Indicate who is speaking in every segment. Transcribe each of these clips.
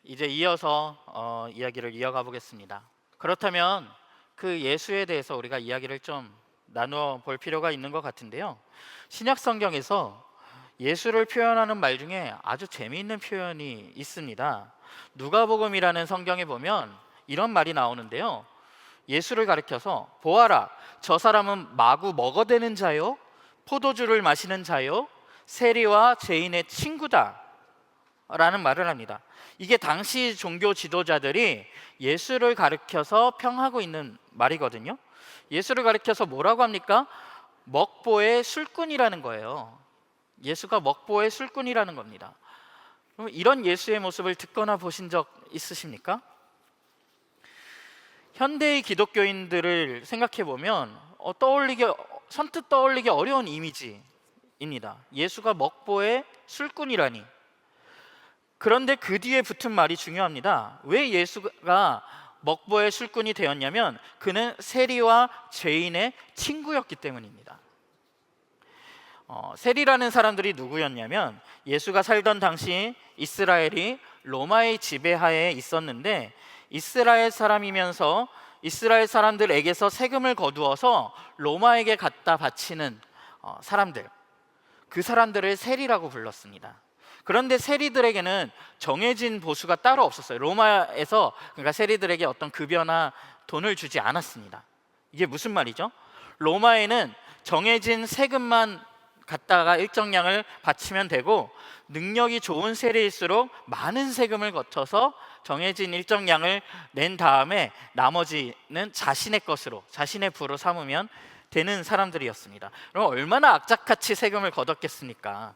Speaker 1: 이제 이어서 이야기를 이어가 보겠습니다. 그렇다면 그 예수에 대해서 우리가 이야기를 좀 나누어 볼 필요가 있는 것 같은데요. 신약 성경에서 예수를 표현하는 말 중에 아주 재미있는 표현이 있습니다. 누가복음이라는 성경에 보면 이런 말이 나오는데요. 예수를 가리켜서 보아라, 저 사람은 마구 먹어대는 자요, 포도주를 마시는 자요, 세리와 죄인의 친구다 라는 말을 합니다. 이게 당시 종교 지도자들이 예수를 가리켜서 평하고 있는 말이거든요. 예수를 가리켜서 뭐라고 합니까? 먹보의 술꾼이라는 거예요. 예수가 먹보의 술꾼이라는 겁니다. 그럼 이런 예수의 모습을 듣거나 보신 적 있으십니까? 현대의 기독교인들을 생각해 보면 선뜻 떠올리기 어려운 이미지입니다. 예수가 먹보의 술꾼이라니. 그런데 그 뒤에 붙은 말이 중요합니다. 왜 예수가 먹보의 술꾼이 되었냐면 그는 세리와 죄인의 친구였기 때문입니다. 세리라는 사람들이 누구였냐면 예수가 살던 당시 이스라엘이 로마의 지배하에 있었는데 이스라엘 사람이면서 이스라엘 사람들에게서 세금을 거두어서 로마에게 갖다 바치는 사람들, 그 사람들을 세리라고 불렀습니다. 그런데 세리들에게는 정해진 보수가 따로 없었어요. 로마에서 그러니까 세리들에게 어떤 급여나 돈을 주지 않았습니다. 이게 무슨 말이죠? 로마에는 정해진 세금만 갖다가 일정량을 바치면 되고 능력이 좋은 세리일수록 많은 세금을 거쳐서 정해진 일정량을 낸 다음에 나머지는 자신의 것으로, 자신의 부로 삼으면 되는 사람들이었습니다. 그럼 얼마나 악착같이 세금을 거뒀겠습니까?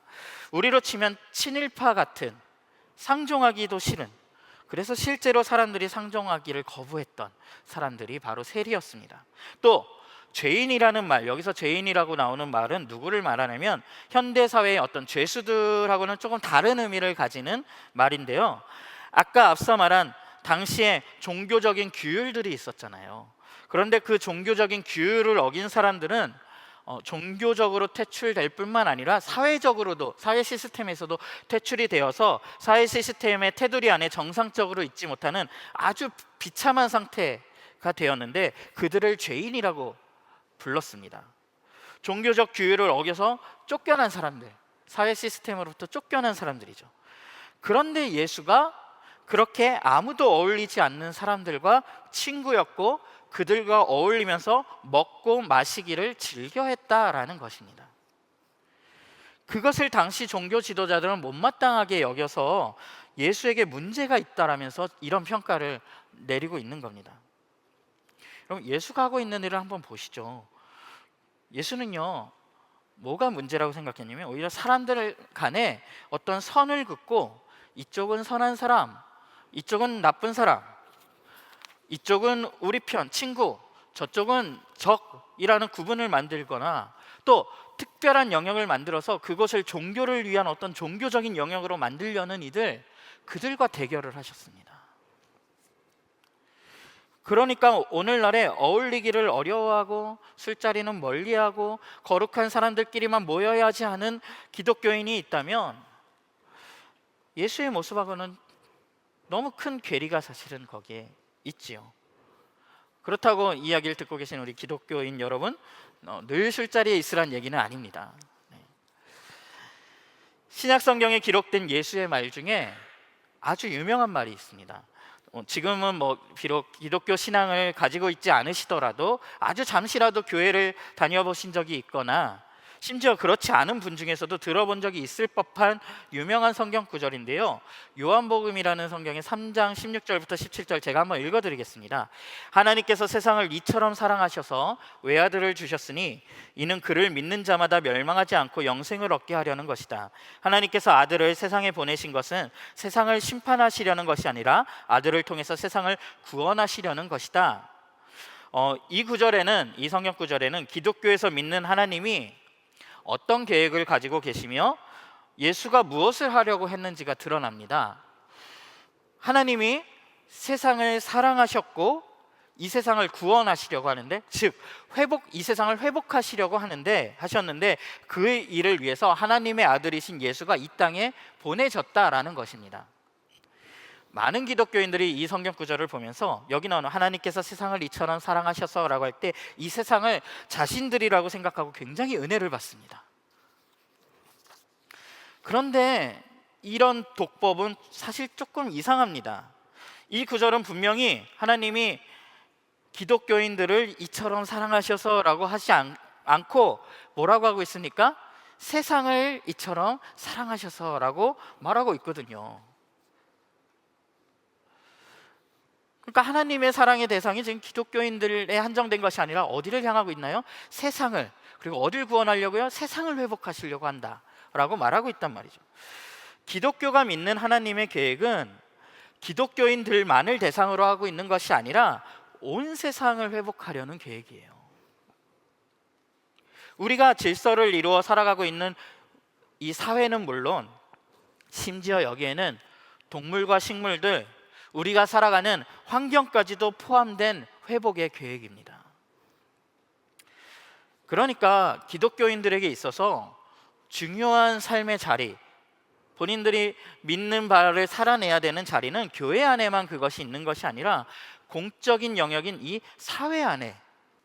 Speaker 1: 우리로 치면 친일파 같은, 상종하기도 싫은, 그래서 실제로 사람들이 상종하기를 거부했던 사람들이 바로 세리였습니다. 또 죄인이라는 말, 여기서 죄인이라고 나오는 말은 누구를 말하냐면 현대사회의 어떤 죄수들하고는 조금 다른 의미를 가지는 말인데요. 아까 앞서 말한 당시에 종교적인 규율들이 있었잖아요. 그런데 그 종교적인 규율을 어긴 사람들은 종교적으로 퇴출될 뿐만 아니라 사회적으로도, 사회 시스템에서도 퇴출이 되어서 사회 시스템의 테두리 안에 정상적으로 있지 못하는 아주 비참한 상태가 되었는데 그들을 죄인이라고 불렀습니다. 종교적 규율을 어겨서 쫓겨난 사람들, 사회 시스템으로부터 쫓겨난 사람들이죠. 그런데 예수가 그렇게 아무도 어울리지 않는 사람들과 친구였고 그들과 어울리면서 먹고 마시기를 즐겨했다라는 것입니다. 그것을 당시 종교 지도자들은 못마땅하게 여겨서 예수에게 문제가 있다라면서 이런 평가를 내리고 있는 겁니다. 그럼 예수가 하고 있는 일을 한번 보시죠. 예수는요, 뭐가 문제라고 생각했냐면 오히려 사람들 간에 어떤 선을 긋고 이쪽은 선한 사람, 이쪽은 나쁜 사람, 이쪽은 우리 편, 친구, 저쪽은 적이라는 구분을 만들거나 또 특별한 영역을 만들어서 그것을 종교를 위한 어떤 종교적인 영역으로 만들려는 그들과 대결을 하셨습니다. 그러니까 오늘날에 어울리기를 어려워하고 술자리는 멀리하고 거룩한 사람들끼리만 모여야지 하는 기독교인이 있다면 예수의 모습하고는 너무 큰 괴리가 사실은 거기에 있지요. 그렇다고 이야기를 듣고 계신 우리 기독교인 여러분, 늘 술자리에 있으란 얘기는 아닙니다. 신약 성경에 기록된 예수의 말 중에 아주 유명한 말이 있습니다. 지금은 비록 기독교 신앙을 가지고 있지 않으시더라도 아주 잠시라도 교회를 다녀보신 적이 있거나 심지어 그렇지 않은 분 중에서도 들어본 적이 있을 법한 유명한 성경 구절인데요. 요한복음이라는 성경의 3장 16절부터 17절 제가 한번 읽어드리겠습니다. 하나님께서 세상을 이처럼 사랑하셔서 외아들을 주셨으니 이는 그를 믿는 자마다 멸망하지 않고 영생을 얻게 하려는 것이다. 하나님께서 아들을 세상에 보내신 것은 세상을 심판하시려는 것이 아니라 아들을 통해서 세상을 구원하시려는 것이다. 이 성경 구절에는 기독교에서 믿는 하나님이 어떤 계획을 가지고 계시며 예수가 무엇을 하려고 했는지가 드러납니다. 하나님이 세상을 사랑하셨고 이 세상을 구원하시려고 하는데, 즉 이 세상을 회복하시려고 하셨는데 그 일을 위해서 하나님의 아들이신 예수가 이 땅에 보내졌다라는 것입니다. 많은 기독교인들이 이 성경 구절을 보면서 여기 나오는 하나님께서 세상을 이처럼 사랑하셔서라고 할 때 이 세상을 자신들이라고 생각하고 굉장히 은혜를 받습니다. 그런데 이런 독법은 사실 조금 이상합니다. 이 구절은 분명히 하나님이 기독교인들을 이처럼 사랑하셔서라고 하지 않고 뭐라고 하고 있습니까? 세상을 이처럼 사랑하셔서라고 말하고 있거든요. 그러니까 하나님의 사랑의 대상이 지금 기독교인들에 한정된 것이 아니라 어디를 향하고 있나요? 세상을. 그리고 어딜 구원하려고요? 세상을 회복하시려고 한다라고 말하고 있단 말이죠. 기독교가 믿는 하나님의 계획은 기독교인들만을 대상으로 하고 있는 것이 아니라 온 세상을 회복하려는 계획이에요. 우리가 질서를 이루어 살아가고 있는 이 사회는 물론 심지어 여기에는 동물과 식물들, 우리가 살아가는 환경까지도 포함된 회복의 계획입니다. 그러니까 기독교인들에게 있어서 중요한 삶의 자리, 본인들이 믿는 바를 살아내야 되는 자리는 교회 안에만 그것이 있는 것이 아니라 공적인 영역인 이 사회 안에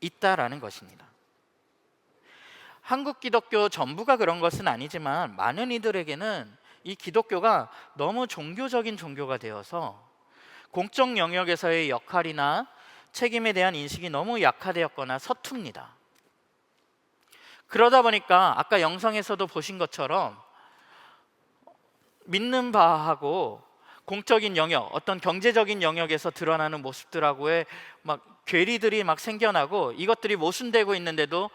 Speaker 1: 있다라는 것입니다. 한국 기독교 전부가 그런 것은 아니지만 많은 이들에게는 이 기독교가 너무 종교적인 종교가 되어서 공적 영역에서의 역할이나 책임에 대한 인식이 너무 약화되었거나 서툽니다. 그러다 보니까 아까 영상에서도 보신 것처럼 믿는 바하고 공적인 영역, 어떤 경제적인 영역에서 드러나는 모습들하고의 막 괴리들이 막 생겨나고 이것들이 모순되고 있는데도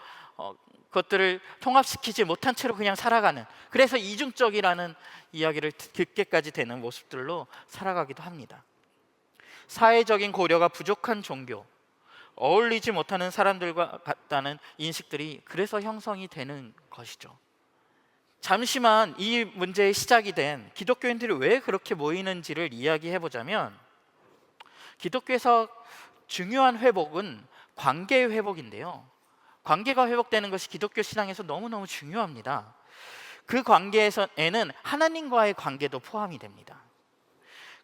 Speaker 1: 그것들을 통합시키지 못한 채로 그냥 살아가는, 그래서 이중적이라는 이야기를 듣게까지 되는 모습들로 살아가기도 합니다. 사회적인 고려가 부족한 종교, 어울리지 못하는 사람들과 같다는 인식들이 그래서 형성이 되는 것이죠. 잠시만 이 문제의 시작이 된 기독교인들이 왜 그렇게 모이는지를 이야기해 보자면, 기독교에서 중요한 회복은 관계의 회복인데요, 관계가 회복되는 것이 기독교 신앙에서 너무너무 중요합니다. 그 관계에는 하나님과의 관계도 포함이 됩니다.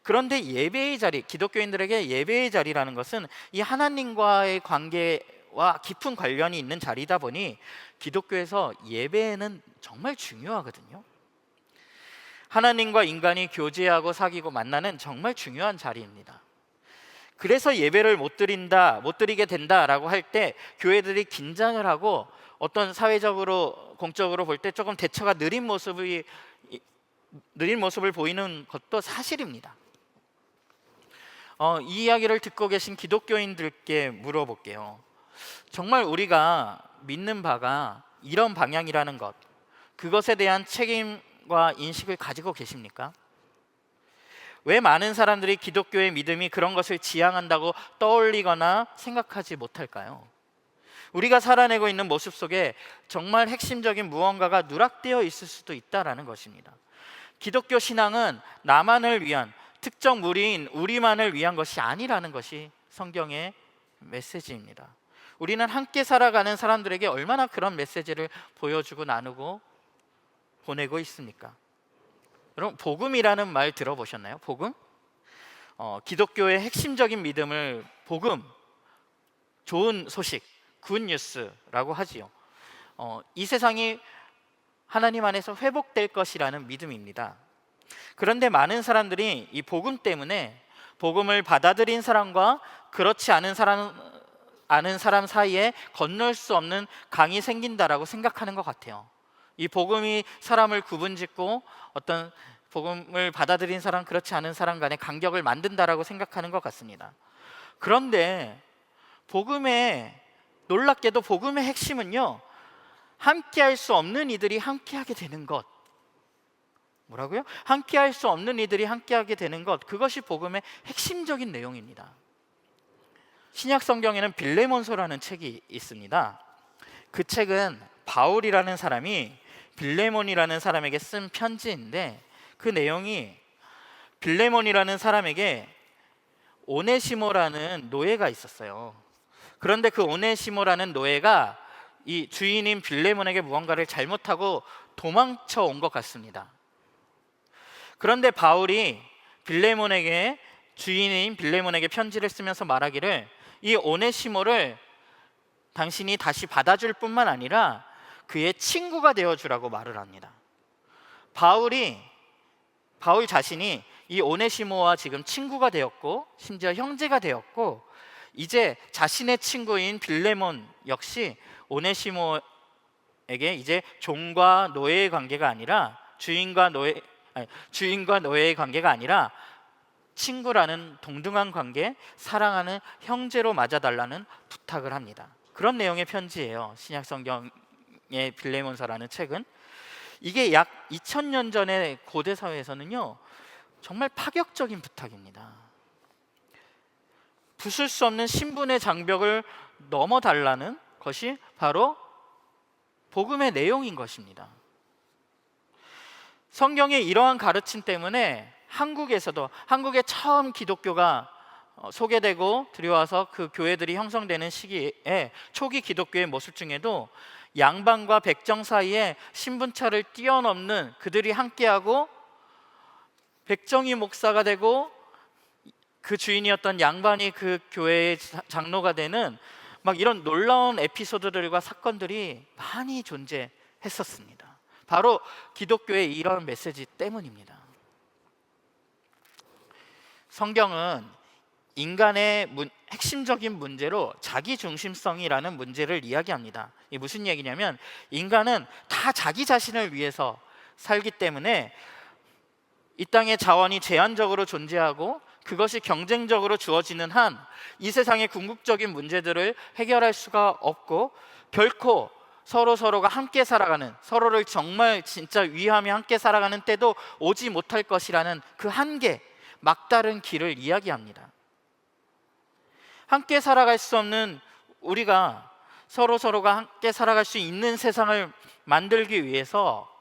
Speaker 1: 그런데 예배의 자리, 기독교인들에게 예배의 자리라는 것은 이 하나님과의 관계와 깊은 관련이 있는 자리다 보니 기독교에서 예배는 정말 중요하거든요. 하나님과 인간이 교제하고 사귀고 만나는 정말 중요한 자리입니다. 그래서 예배를 못 드리게 된다라고 할 때 교회들이 긴장을 하고 어떤 사회적으로 공적으로 볼 때 조금 대처가 느린 모습을 보이는 것도 사실입니다. 이 이야기를 듣고 계신 기독교인들께 물어볼게요. 정말 우리가 믿는 바가 이런 방향이라는 것, 그것에 대한 책임과 인식을 가지고 계십니까? 왜 많은 사람들이 기독교의 믿음이 그런 것을 지향한다고 떠올리거나 생각하지 못할까요? 우리가 살아내고 있는 모습 속에 정말 핵심적인 무언가가 누락되어 있을 수도 있다는 것입니다. 기독교 신앙은 나만을 위한, 특정 무리인 우리만을 위한 것이 아니라는 것이 성경의 메시지입니다. 우리는 함께 살아가는 사람들에게 얼마나 그런 메시지를 보여주고 나누고 보내고 있습니까? 여러분, 복음이라는 말 들어보셨나요? 복음? 기독교의 핵심적인 믿음을 복음, 좋은 소식, 굿뉴스라고 하지요. 이 세상이 하나님 안에서 회복될 것이라는 믿음입니다. 그런데 많은 사람들이 이 복음 때문에 복음을 받아들인 사람과 그렇지 않은 사람 사이에 건널 수 없는 강이 생긴다라고 생각하는 것 같아요. 이 복음이 사람을 구분짓고 어떤 복음을 받아들인 사람, 그렇지 않은 사람 간의 간격을 만든다라고 생각하는 것 같습니다. 그런데 놀랍게도 복음의 핵심은요, 함께할 수 없는 이들이 함께하게 되는 것. 뭐라고요? 함께할 수 없는 이들이 함께하게 되는 것, 그것이 복음의 핵심적인 내용입니다. 신약 성경에는 빌레몬서라는 책이 있습니다. 그 책은 바울이라는 사람이 빌레몬이라는 사람에게 쓴 편지인데, 그 내용이 빌레몬이라는 사람에게 오네시모라는 노예가 있었어요. 그런데 그 오네시모라는 노예가 이 주인인 빌레몬에게 무언가를 잘못하고 도망쳐 온 것 같습니다. 그런데 바울이 빌레몬에게 주인인 빌레몬에게 편지를 쓰면서 말하기를 이 오네시모를 당신이 다시 받아줄 뿐만 아니라 그의 친구가 되어주라고 말을 합니다. 바울 자신이 이 오네시모와 지금 친구가 되었고 심지어 형제가 되었고 이제 자신의 친구인 빌레몬 역시 오네시모에게 이제 종과 노예의 관계가 아니라 주인과 노예의 관계가 아니라 친구라는 동등한 관계, 사랑하는 형제로 맞아달라는 부탁을 합니다. 그런 내용의 편지예요. 신약 성경의 빌레몬서라는 책은. 이게 약 2000년 전의 고대 사회에서는요 정말 파격적인 부탁입니다. 부술 수 없는 신분의 장벽을 넘어달라는 것이 바로 복음의 내용인 것입니다. 성경의 이러한 가르침 때문에 한국에 처음 기독교가 소개되고 들여와서 그 교회들이 형성되는 시기에 초기 기독교의 모습 중에도 양반과 백정 사이에 신분차를 뛰어넘는 그들이 함께하고 백정이 목사가 되고 그 주인이었던 양반이 그 교회의 장로가 되는 막 이런 놀라운 에피소드들과 사건들이 많이 존재했었습니다. 바로 기독교의 이런 메시지 때문입니다. 성경은 인간의 핵심적인 문제로 자기중심성이라는 문제를 이야기합니다. 이게 무슨 얘기냐면 인간은 다 자기 자신을 위해서 살기 때문에 이 땅의 자원이 제한적으로 존재하고 그것이 경쟁적으로 주어지는 한 이 세상의 궁극적인 문제들을 해결할 수가 없고 결코 서로가 함께 살아가는, 서로를 정말 진짜 위하며 함께 살아가는 때도 오지 못할 것이라는 그 한계, 막다른 길을 이야기합니다. 함께 살아갈 수 없는 우리가 서로가 함께 살아갈 수 있는 세상을 만들기 위해서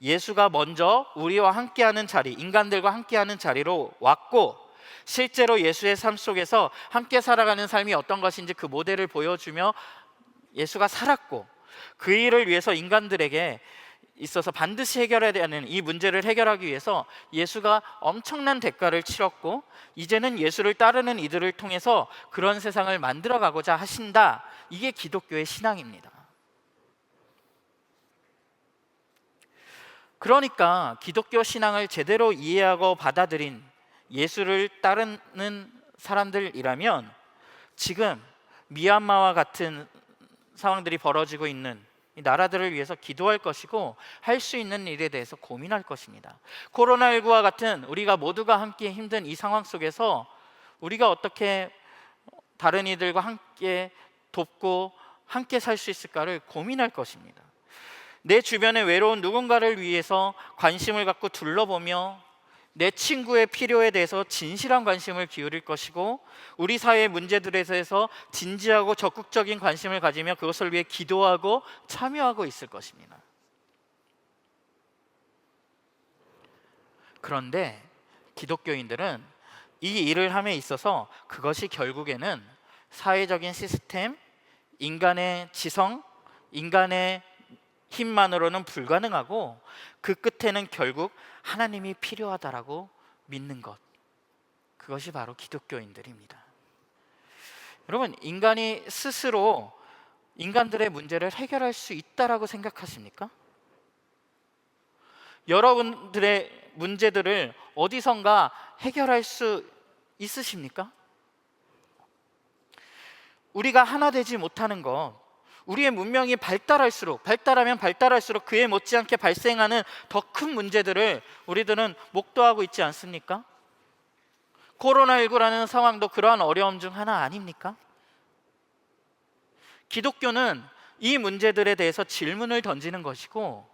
Speaker 1: 예수가 먼저 우리와 함께하는 자리, 인간들과 함께하는 자리로 왔고 실제로 예수의 삶 속에서 함께 살아가는 삶이 어떤 것인지 그 모델을 보여주며 예수가 살았고 그 일을 위해서 인간들에게 있어서 반드시 해결해야 되는 이 문제를 해결하기 위해서 예수가 엄청난 대가를 치렀고 이제는 예수를 따르는 이들을 통해서 그런 세상을 만들어 가고자 하신다. 이게 기독교의 신앙입니다. 그러니까 기독교 신앙을 제대로 이해하고 받아들인 예수를 따르는 사람들이라면 지금 미얀마와 같은 상황들이 벌어지고 있는 이 나라들을 위해서 기도할 것이고 할 수 있는 일에 대해서 고민할 것입니다. 코로나19와 같은 우리가 모두가 함께 힘든 이 상황 속에서 우리가 어떻게 다른 이들과 함께 돕고 함께 살 수 있을까를 고민할 것입니다. 내 주변에 외로운 누군가를 위해서 관심을 갖고 둘러보며 내 친구의 필요에 대해서 진실한 관심을 기울일 것이고 우리 사회의 문제들에 대해서 진지하고 적극적인 관심을 가지며 그것을 위해 기도하고 참여하고 있을 것입니다. 그런데 기독교인들은 이 일을 함에 있어서 그것이 결국에는 사회적인 시스템, 인간의 지성, 인간의 힘만으로는 불가능하고 그 끝에는 결국 하나님이 필요하다라고 믿는 것, 그것이 바로 기독교인들입니다. 여러분, 인간이 스스로 인간들의 문제를 해결할 수 있다라고 생각하십니까? 여러분들의 문제들을 어디선가 해결할 수 있으십니까? 우리가 하나 되지 못하는 것, 우리의 문명이 발달하면 발달할수록 그에 못지않게 발생하는 더 큰 문제들을 우리들은 목도하고 있지 않습니까? 코로나19라는 상황도 그러한 어려움 중 하나 아닙니까? 기독교는 이 문제들에 대해서 질문을 던지는 것이고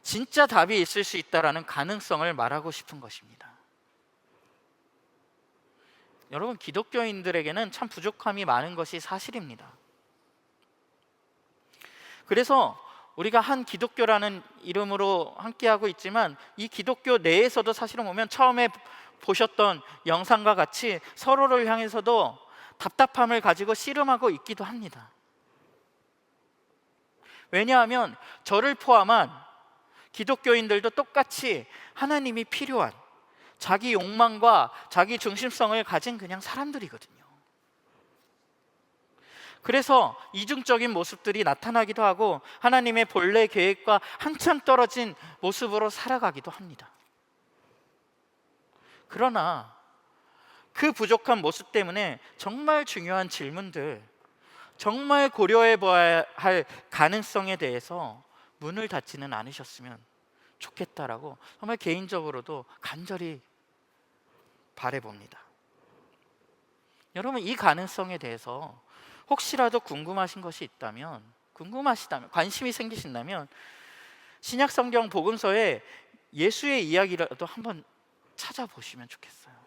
Speaker 1: 진짜 답이 있을 수 있다라는 가능성을 말하고 싶은 것입니다. 여러분, 기독교인들에게는 참 부족함이 많은 것이 사실입니다. 그래서 우리가 한 기독교라는 이름으로 함께하고 있지만 이 기독교 내에서도 사실은 보면 처음에 보셨던 영상과 같이 서로를 향해서도 답답함을 가지고 씨름하고 있기도 합니다. 왜냐하면 저를 포함한 기독교인들도 똑같이 하나님이 필요한, 자기 욕망과 자기 중심성을 가진 그냥 사람들이거든요. 그래서 이중적인 모습들이 나타나기도 하고 하나님의 본래 계획과 한참 떨어진 모습으로 살아가기도 합니다. 그러나 그 부족한 모습 때문에 정말 중요한 질문들, 정말 고려해 봐야 할 가능성에 대해서 문을 닫지는 않으셨으면 좋겠다라고 정말 개인적으로도 간절히 바라봅니다. 여러분, 이 가능성에 대해서 혹시라도 궁금하신 것이 있다면, 관심이 생기신다면 신약 성경 복음서에 예수의 이야기라도 한번 찾아보시면 좋겠어요.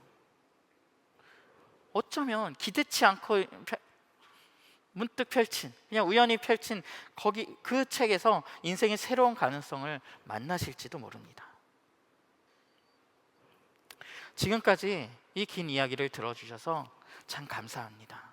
Speaker 1: 어쩌면 기대치 않고 문득 펼친, 그냥 우연히 펼친 그 책에서 인생의 새로운 가능성을 만나실지도 모릅니다. 지금까지 이 긴 이야기를 들어주셔서 참 감사합니다.